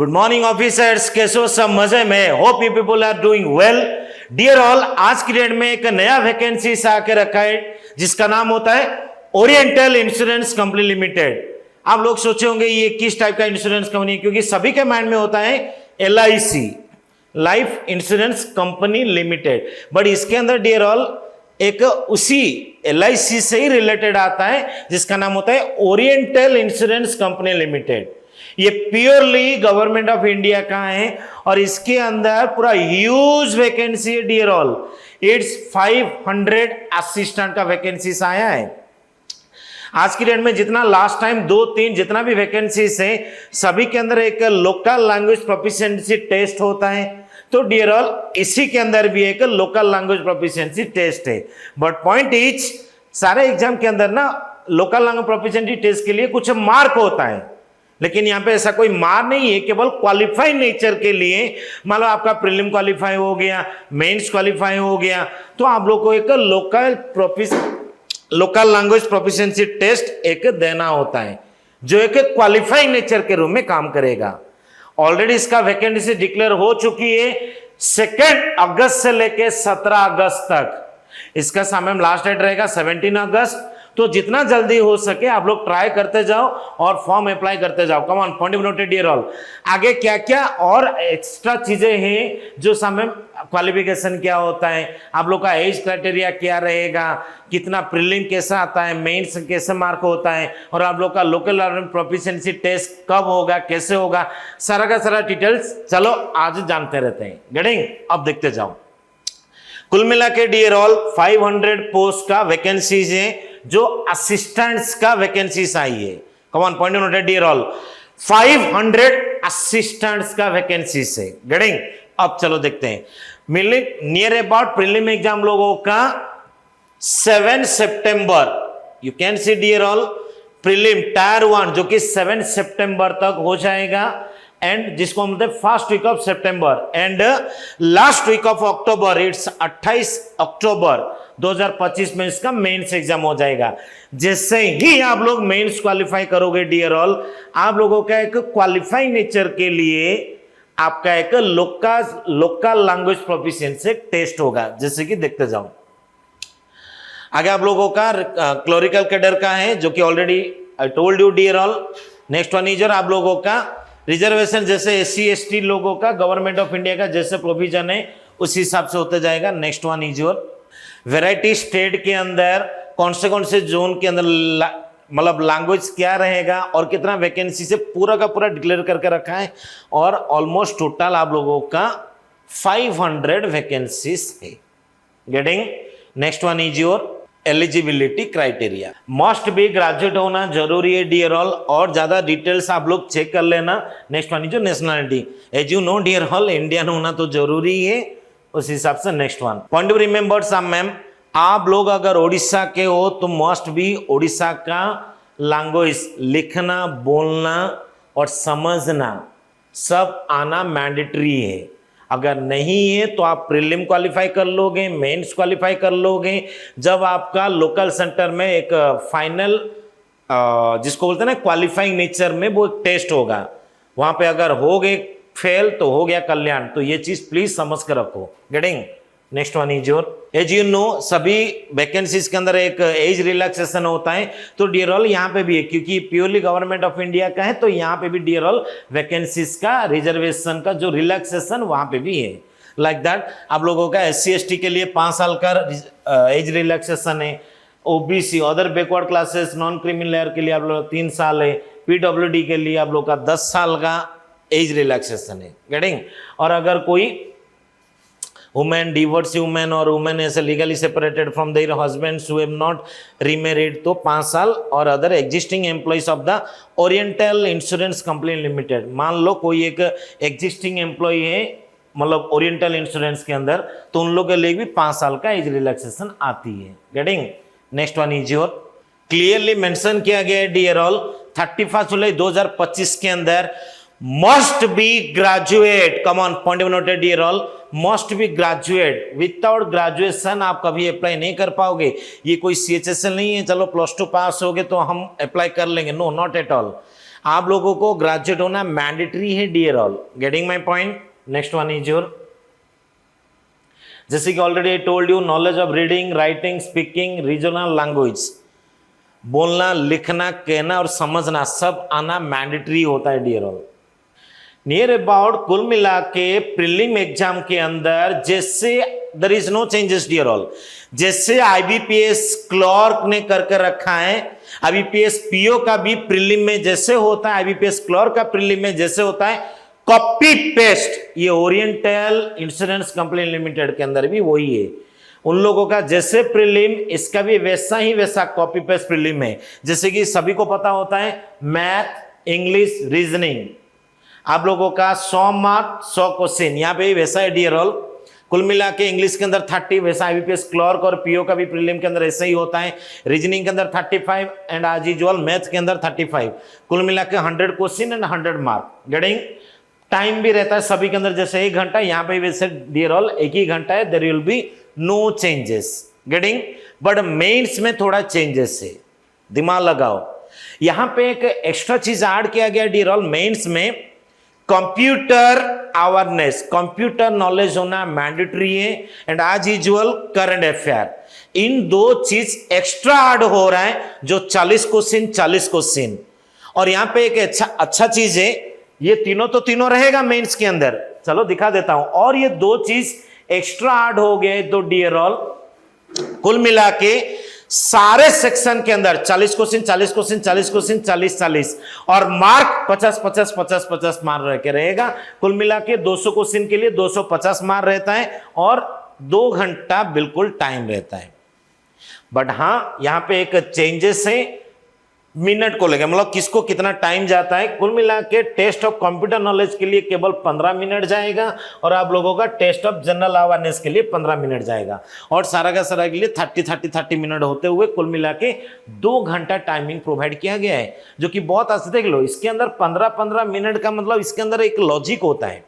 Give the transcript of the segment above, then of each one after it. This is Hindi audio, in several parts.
गुड मॉर्निंग ऑफिसर्स, कैसे हो सब? मजे में? Hope you people are doing well. Dear all, आज की डेट में एक नया वैकेंसी से आके रखा है जिसका नाम होता है ओरिएंटल इंश्योरेंस कंपनी लिमिटेड। आप लोग सोचे होंगे ये किस टाइप का इंश्योरेंस कंपनी, क्योंकि सभी के माइंड में होता है LIC, life insurance Company limited, but इसके अंदर डियर ऑल एक उसी LIC से ही रिलेटेड आता है जिसका नाम होता है ओरिएंटल इंश्योरेंस कंपनी लिमिटेड। ये प्योरली गवर्नमेंट ऑफ इंडिया का है और इसके अंदर पूरा ह्यूज वैकेंसी है डियर ऑल। इट्स 500 असिस्टेंट का वैकेंसी आया है आज की डेट में। जितना लास्ट टाइम 2-3 जितना भी वैकेंसीज है सभी के अंदर एक लोकल लैंग्वेज प्रोफिशिएंसी टेस्ट होता है। तो डियर ऑल इसी के अंदर भी एक लोकल लैंग्वेज प्रोफिशिएंसी टेस्ट है। बट पॉइंट इज, सारे एग्जाम के अंदर ना लोकल लैंग्वेज प्रोफिशिएंसी टेस्ट के लिए कुछ मार्क होता है, लेकिन यहाँ पे ऐसा कोई मार नहीं है, केवल क्वालिफाई नेचर के लिए। मान लो आपका प्रीलिम क्वालिफाई हो गया, मेंस क्वालिफाई हो गया, तो आप लोग को एक लोकल लैंग्वेज प्रोफिशिएंसी टेस्ट एक देना होता है जो एक क्वालिफाई नेचर के रूप में काम करेगा। ऑलरेडी इसका वैकेंसी डिक्लेयर हो चुकी है 2 अगस्त से लेके 17 अगस्त तक। इसका समय लास्ट डेट रहेगा 17 अगस्त। तो जितना जल्दी हो सके आप लोग ट्राई करते जाओ और फॉर्म अप्लाई करते जाओ। Come on, point noted dear all. आगे क्या क्या और एक्स्ट्रा चीजें हैं जो सामने, क्वालिफिकेशन क्या होता है, आप लोग का एज क्राइटेरिया क्या रहेगा, कितना प्रीलिम कैसा आता है, मेंस कैसे मार्क होता है, और आप लोग का लोकल लैंग्वेज प्रोफिशिएंसी टेस्ट कब होगा, कैसे होगा, सारा का सारा डिटेल्स चलो आज जानते रहते हैं। गेटिंग? अब देखते जाओ। कुल मिला के डियर ऑल 500 पोस्ट का वैकेंसीज है जो असिस्टेंट्स का वैकेंसीज आई है। Come on, point noted dear all, 500 assistants का वैकेंसीज है। गेटिंग? अब चलो देखते हैं। नियर अबाउट प्रीलिम एग्जाम लोगों का 7 सितंबर, you can see dear all, prelim tier 1 जो कि 7 सितंबर तक हो जाएगा, एंड जिसको हम बोलते हैं first week of September, and last week of October, it's 28 October 2025 में इसका मेंस एग्जाम हो जाएगा। जैसे ही आप लोग मेंस क्वालिफाई करोगे डियर ऑल, आप लोगों का एक क्वालिफाई नेचर के लिए आपका एक लोकल लैंग्वेज प्रोफिशिएंसी टेस्ट होगा, जैसे कि देखते जाओ। आगे आप लोगों का क्लरिकल कैडर का है जो कि already I told you dear all. Next one is आप लोगों का रिजर्वेशन, जैसे SC ST लोगों का गवर्नमेंट ऑफ इंडिया का जैसे प्रोविजन है उस हिसाब से होते जाएगा। Next one is your variety state के अंदर कौन से जोन के अंदर मतलब लैंग्वेज क्या रहेगा और कितना वैकेंसी से पूरा का पूरा डिक्लेयर करके रखा है, और ऑलमोस्ट टोटल आप लोगों का 500 वैकेंसीज है। Getting? Next one is your eligibility criteria. Must be graduate होना जरूरी है डियर ऑल, और ज्यादा डिटेल्स आप लोग चेक कर लेना। Next one is your nationality. As you know dear all, Indian होना तो जरूरी है, उस हिसाब से next one point to remember some ma'am, आप लोग अगर ओडिशा के हो तो मस्ट भी ओडिशा का लैंग्वेज लिखना, बोलना और समझना सब आना मैंडेटरी है। अगर नहीं है तो आप प्रीलिम क्वालिफाई कर लोगे, मेंस क्वालिफाई कर लोगे, जब आपका लोकल सेंटर में एक फाइनल जिसको बोलते हैं ना क्वालिफाइंग नेचर में वो एक टेस्ट होगा, वहां पे अगर हो गए फेल तो हो गया कल्याण। तो ये चीज प्लीज समझ कर रखो। Getting? Next one is your, as you know सभी वैकेंसीज के अंदर एक एज रिलैक्सेशन होता है, तो डियर ऑल यहाँ पे भी है, क्योंकि प्योरली गवर्नमेंट ऑफ इंडिया का है तो यहाँ पे भी डियर ऑल वैकेंसीज का रिजर्वेशन का जो रिलैक्सेशन वहां पे भी है। लाइक दैट आप लोगों का SC ST के लिए 5 साल का एज रिलैक्सेशन है, OBC other backward classes non criminal layer के लिए आप लोग 3 साल है, PWD के लिए आप लोग का 10 साल का एज रिलैक्सेशन है। गेटिंग? और अगर कोई वुमेन, डिवोर्स वुमेन और वुमेन ऐसे legally separated from their husbands who have not remarried तो 5 साल, और other existing employees of the Oriental Insurance Company Limited. मान लो कोई एक एग्जिस्टिंग एम्प्लॉय है मतलब ओरिएंटल इंश्योरेंस के अंदर, तो उन लोगों के लिए भी 5 साल का एज रिलैक्सेशन आती है। Getting? Next one is your, clearly mention किया गया है डियर ऑल 31 जुलाई 2025 के अंदर must be graduate. Come on, point noted dear all, must be graduate. Without graduation आप कभी अप्लाई नहीं कर पाओगे। ये कोई CHSL नहीं है चलो +2 पास हो गए तो हम अप्लाई कर लेंगे, नो नॉट एट ऑल। आप लोगों को ग्रेजुएट होना मैंडेटरी है dear all. Getting my point? Next one is your, जैसे कि already I told you, knowledge of reading, writing, speaking, regional language, बोलना, लिखना, कहना और समझना सब आना मैंडेटरी होता है डियर ऑल। नियर अबाउट कुल मिला के प्रीलिम एग्जाम के अंदर जैसे there is no changes dear all, जैसे आईबीपीएस क्लर्क ने करके रखा है, आईबीपीएस पीओ का भी प्रीलिम में जैसे होता है, आईबीपीएस क्लर्क का प्रीलिम में जैसे होता है, कॉपी पेस्ट ये ओरिएंटल इंश्योरेंस कंपनी लिमिटेड के अंदर भी वही है। उन लोगों का जैसे प्रीलिम, इसका भी वैसा ही वैसा कॉपी पेस्ट प्रीलिम है। जैसे कि सभी को पता होता है मैथ, इंग्लिश, रीजनिंग, आप लोगों का 100 मार्क 100 क्वेश्चन, यहाँ पे वैसा है डियर ऑल। कुल मिला के इंग्लिश के अंदर 30, वैसा आईबीपीएस क्लर्क और पीओ का भी प्रीलिम के अंदर ऐसा ही होता है। रीजनिंग के अंदर 35 एंड एज यूजुअल मैथ्स के अंदर 35। कुल मिला के 100 question and 100 mark. Getting? Time भी रहता है सभी के अंदर जैसे 1 घंटा, यहाँ पे वैसे डियर ऑल 1 ही घंटा है, there will be no changes. Getting? But mains में थोड़ा चेंजेस है, दिमाग लगाओ। यहां पे एक एक्स्ट्रा चीज ऐड किया गया डियर ऑल, मेंस में कंप्यूटर अवेयरनेस, कंप्यूटर नॉलेज होना मैंडेटरी है and as usual current affair. इन दो चीज एक्स्ट्रा ऐड हो रहा है, जो 40 क्वेश्चन। और यहां पे एक अच्छा चीज है, ये तीनों तो तीनों रहेगा मेंस के अंदर, चलो दिखा देता हूं। और ये 2 चीज एक्स्ट्रा ऐड हो गए तो डियर ऑल कुल मिला के सारे सेक्शन के अंदर 40 क्वेश्चन 40 और मार्क 50 मार्क रह के रहेगा। कुल मिला के 200 क्वेश्चन के लिए 250 मार्क रहता है और 2 घंटा बिल्कुल टाइम रहता है। बट हाँ, यहां पे एक चेंजेस है, मिनट को लेकर, मतलब किसको कितना टाइम जाता है। कुल मिला के टेस्ट ऑफ कंप्यूटर नॉलेज के लिए केवल 15 मिनट जाएगा और आप लोगों का टेस्ट ऑफ जनरल अवेयरनेस के लिए 15 मिनट जाएगा और सारा का सारा के लिए 30 मिनट होते हुए कुल मिला के 2 घंटा टाइमिंग प्रोवाइड किया गया है, जो कि बहुत अच्छा। देख लो, इसके अंदर 15 मिनट का मतलब इसके अंदर एक लॉजिक होता है,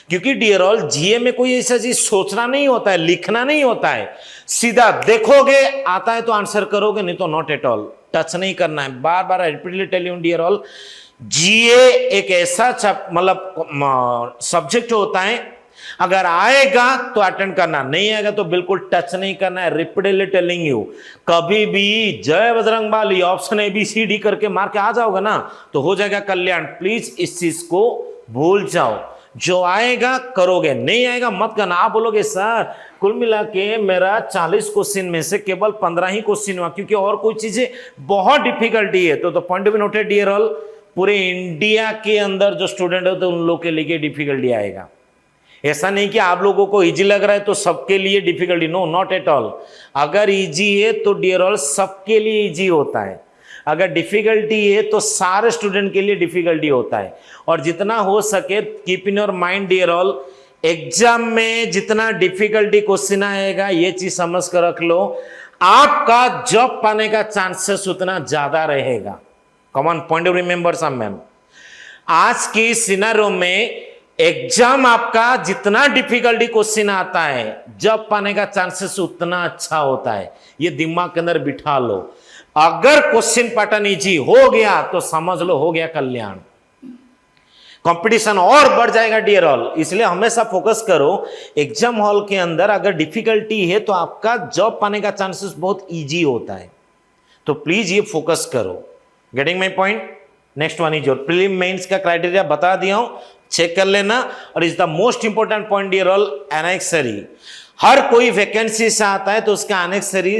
क्योंकि डियर ऑल जीए में कोई ऐसा चीज सोचना नहीं होता है, लिखना नहीं होता है, सीधा देखोगे आता है तो आंसर करोगे, नहीं तो नॉट एट ऑल, टच नहीं करना है। बार बार repeatedly tell you dear all, GA एक ऐसा मतलब सब्जेक्ट होता है, अगर आएगा तो अटेंड करना, नहीं आएगा तो बिल्कुल टच नहीं करना है। रिपीटली टेलिंग यू, कभी भी जय बजरंगबली ऑप्शन ABCD करके मार के आ जाओगे ना तो हो जाएगा कल्याण। प्लीज इस चीज को भूल जाओ, जो आएगा करोगे, नहीं आएगा मत करना। आप बोलोगे सर कुल मिला के मेरा 40 क्वेश्चन में से केवल 15 ही क्वेश्चन हुआ, क्योंकि और कोई चीजें बहुत डिफिकल्टी है, तो point be noted dear all, पूरे इंडिया के अंदर जो स्टूडेंट होते हैं उन लोग के लिए डिफिकल्टी आएगा। ऐसा नहीं कि आप लोगों को इजी लग रहा है तो सबके लिए difficulty, no not at all. अगर इजी है तो डियर ऑल सबके लिए इजी होता है, अगर डिफिकल्टी है तो सारे स्टूडेंट के लिए डिफिकल्टी होता है। और जितना हो सके keep in your mind dear all, exam में जितना डिफिकल्टी क्वेश्चन आएगा ये चीज समझ कर रख लो, आपका जॉब पाने का चांसेस उतना ज्यादा रहेगा। Common point remember some ma'am, आज की सिनेरियो में एग्जाम आपका जितना डिफिकल्टी क्वेश्चन आता है, जॉब पाने का चांसेस उतना अच्छा होता है। ये दिमाग के अंदर बिठा लो। अगर क्वेश्चन पैटर्न इजी हो गया तो समझ लो हो गया कल्याण, कंपटीशन और बढ़ जाएगा डियर ऑल। इसलिए हमेशा फोकस करो, एग्जाम हॉल के अंदर अगर डिफिकल्टी है तो आपका जॉब पाने का चांसेस बहुत इजी होता है, तो प्लीज ये फोकस करो। Getting my point? Next one is your prelim mains का क्राइटेरिया बता दिया हूं, चेक कर लेना। और is the most important point dear all, annexure. हर कोई वैकेंसी से आता है तो उसका एनेक्सरी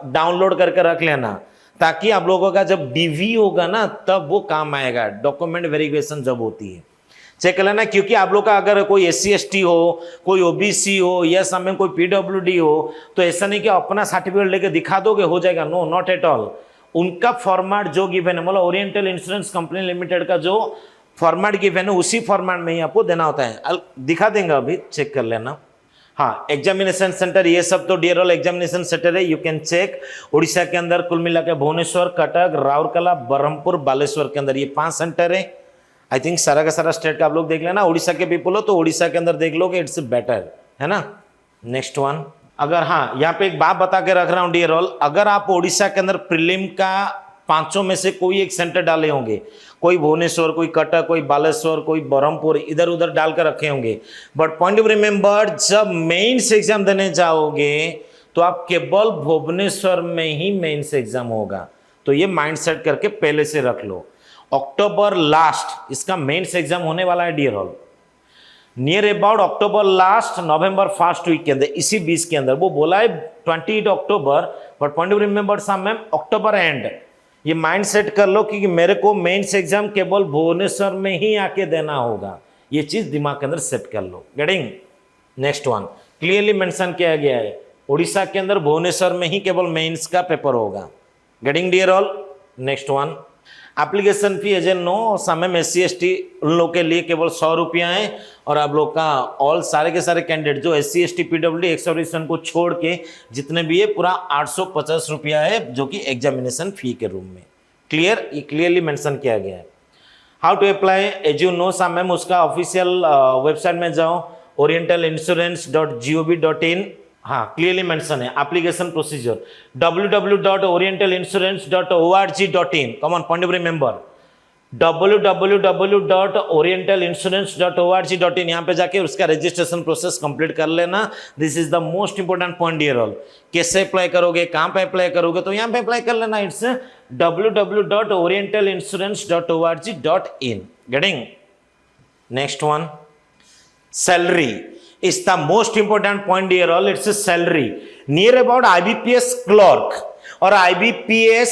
डाउनलोड करके रख लेना, ताकि आप लोगों का जब डीवी होगा ना तब वो काम आएगा, डॉक्यूमेंट वेरिफिकेशन जब होती है। चेक कर लेना, क्योंकि आप लोग का अगर कोई SC/ST हो, कोई OBC हो या समय कोई PWD हो, तो ऐसा नहीं कि अपना सर्टिफिकेट लेके दिखा दोगे हो जाएगा, नो नॉट एट ऑल। उनका फॉर्मेट जो गिवन है, मतलब ओरिएंटल इंश्योरेंस कंपनी लिमिटेड का जो फॉर्मेट गिवन है उसी फॉर्मेट में ही आपको देना होता है। दिखा देंगे, अभी चेक कर लेना। हाँ, एग्जामिनेशन सेंटर ये सब तो डियर ऑल एग्जामिनेशन सेंटर है, यू कैन चेक। उड़ीसा के अंदर कुल मिला के भुवनेश्वर, कटक, राउरकेला, बरहमपुर, बालेश्वर के अंदर ये 5 सेंटर है। आई थिंक सारा का सारा स्टेट का आप लोग देख लेना। उड़ीसा के पीपल हो तो उड़ीसा के अंदर देख लोगे, इट्स बेटर, है ना। नेक्स्ट वन, अगर हाँ यहाँ पे एक बात बता के रख रहा हूँ डियर ऑल, अगर आप उड़ीसा के अंदर प्रीलिम का पांचों में से कोई एक सेंटर डाले होंगे, कोई भुवनेश्वर, कोई कटक, कोई बालेश्वर, कोई बरहमपुर, इधर उधर डालकर रखे होंगे। बट पॉइंट ऑफ रिमेंबर, जब मेंस एग्जाम देने जाओगे तो आप केवल भुवनेश्वर में ही मेंस एग्जाम होगा। तो ये माइंड सेट करके पहले से रख लो। अक्टूबर लास्ट इसका मेंस एग्जाम होने वाला है dear all, near about October last November first week के अंदर, इसी 20 के अंदर। वो बोला है 28 अक्टूबर, बट पॉइंट ऑफ रिमेंबर साहब मैम अक्टूबर एंड। ये माइंड सेट कर लो कि मेरे को मेंस एग्जाम केवल भुवनेश्वर में ही आके देना होगा, ये चीज दिमाग के अंदर सेट कर लो। Getting? Next one clearly mention किया गया है, उड़ीसा के अंदर भुवनेश्वर में ही केवल मेंस का पेपर होगा। Getting dear all? Next one, application fee as a no समय SC/ST उन लोग के लिए केवल 100 रुपया है, और आप लोग का ऑल सारे के सारे कैंडिडेट जो SC/ST PWD एक्स को छोड़ के जितने भी है पूरा 850 रुपया है, जो कि एग्जामिनेशन फी के रूम में। क्लियर? ये क्लियरली मेंशन किया गया है। How to apply? As you know some ma'am उसका ऑफिशियल वेबसाइट में जाओ, orientalinsurance.gov.in। हाँ, क्लियरली मेंशन है application procedure www.orientalinsurance.org.in। Come on, point of remember www.orientalinsurance.org.in। यहाँ पे जाके उसका रजिस्ट्रेशन प्रोसेस कंप्लीट कर लेना। This is the most important point dear all. कैसे अप्लाई करोगे, कहाँ पे अप्लाई करोगे, तो यहाँ पे अप्लाई कर लेना। It's www.orientalinsurance.org.in। Getting? Next one, salary is the most important point dear all. It's a salary near about IBPS clerk और IBPS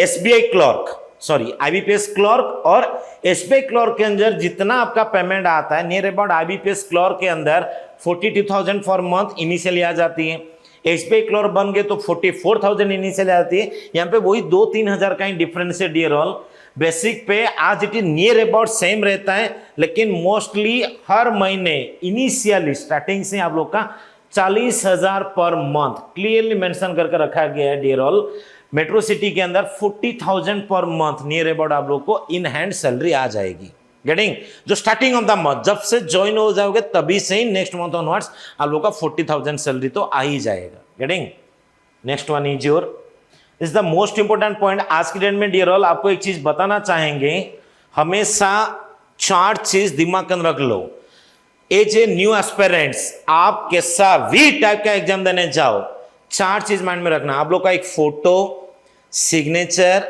SBI clerk, sorry IBPS clerk और SBI clerk के अंदर जितना आपका पेमेंट आता है, नियर अबाउट IBPS clerk के अंदर 42,000 फॉर मंथ इनिशियली आ जाती है। SBI clerk बन गए तो 44,000 इनिशियली आती है। यहाँ पे वही 2-3 हजार का ही डिफरेंस है डियर ऑल। बेसिक पे आज it is near about same रहता है, लेकिन मोस्टली हर महीने इनिशियली स्टार्टिंग से आप लोग का 40,000 पर मंथ क्लियरली मेंशन करके रखा गया है डियर ऑल। मेट्रो सिटी के अंदर 40,000 पर मंथ नियर अबाउट आप लोग को इन हैंड सैलरी आ जाएगी। गेटिंग? जो स्टार्टिंग ऑफ द मंथ जब से ज्वाइन हो जाओगे तभी से ही नेक्स्ट मंथ ऑनवर्ड्स आप लोग का 40,000 सैलरी तो आ ही जाएगा। Getting? Next one is your is the most important point आज की डेट में डियर ऑल। आपको एक चीज बताना चाहेंगे, हमेशा 4 चीज दिमाग के अंदर रख लो। एज ए न्यू एस्पिरेंट्स आप कैसा भी टाइप का एग्जाम देने जाओ, 4 चीज माइंड में रखना। आप लोग का एक फोटो, सिग्नेचर,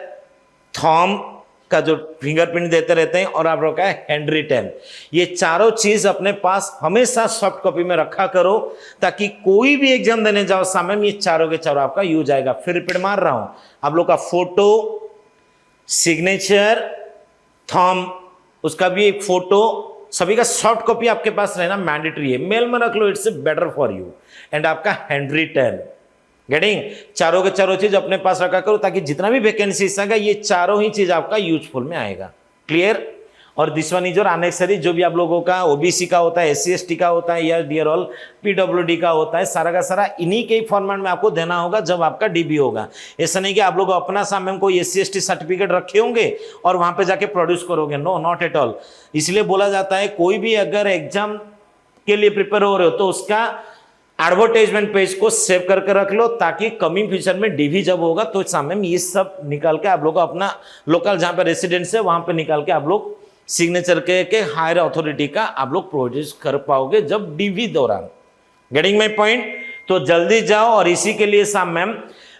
थंब का जो फिंगरप्रिंट देते रहते हैं, और आप लोग का हैंड रिटन। ये चारों चीज अपने पास हमेशा सॉफ्ट कॉपी में रखा करो, ताकि कोई भी एग्जाम देने जाओ सामने में ये चारों के चारों आपका यूज आएगा। फिर रिपीट मार रहा हूं, आप लोग का फोटो, सिग्नेचर, थंब, उसका भी एक फोटो, सभी का सॉफ्ट कॉपी आपके पास रहना मैंडेटरी है। मेल में रख लो, it's better for you. And आपका हैंड रिटन। गेटिंग? चारों के चारों चीज अपने पास रखा करो, ताकि जितना भी वैकेंसी आएगा ये चारों ही चीज आपका यूजफुल में आएगा। क्लियर? और दिस वन इज योर अनेक्सरी, जो भी आप लोगों का ओबीसी का होता है, SC/ST का होता है, या डियर ऑल PWD का होता है, सारा का सारा इन्हीं के फॉर्मेट में आपको देना होगा जब आपका DB होगा। ऐसा नहीं कि आप लोग अपना सामने कोई SC/ST सर्टिफिकेट रखे होंगे और वहां पे जाके प्रोड्यूस करोगे। No, not at all. इसलिए बोला जाता है कोई भी अगर एग्जाम के लिए प्रिपेयर हो रहे हो तो उसका एडवर्टाइजमेंट पेज को सेव करके रख लो, ताकि कमिंग फ्यूचर में DB जब होगा तो सामने में ये सब निकाल के आप लोग अपना लोकल जहां पे रेसिडेंस है वहां पे निकाल के आप लोग सिग्नेचर के हायर अथॉरिटी का आप लोग प्रोड्यूस कर पाओगे जब DB दौरान। Getting my point? तो जल्दी जाओ। और इसी के लिए साहब मैम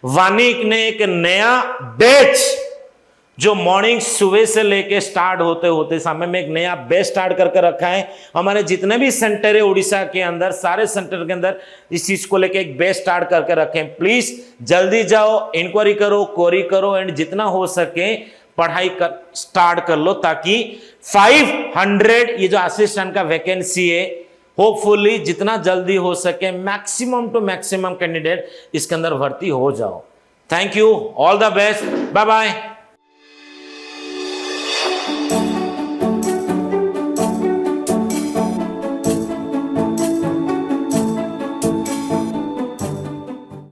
वानिक ने एक नया बैच जो मॉर्निंग सुबह से लेके स्टार्ट होते होते सामने में एक नया बैच स्टार्ट करके रखा है। हमारे जितने भी सेंटर है उड़ीसा के अंदर, सारे सेंटर के अंदर इस चीज को लेके एक बैच स्टार्ट करके रखे हैं। प्लीज जल्दी जाओ, इंक्वायरी करो, क्वेरी करो, एंड जितना हो सके पढ़ाई स्टार्ट कर लो, ताकि 500 ये जो असिस्टेंट का वैकेंसी है, होपफुली जितना जल्दी हो सके मैक्सिमम टू मैक्सिमम कैंडिडेट इसके अंदर भर्ती हो जाओ। Thank you, all the best, bye bye.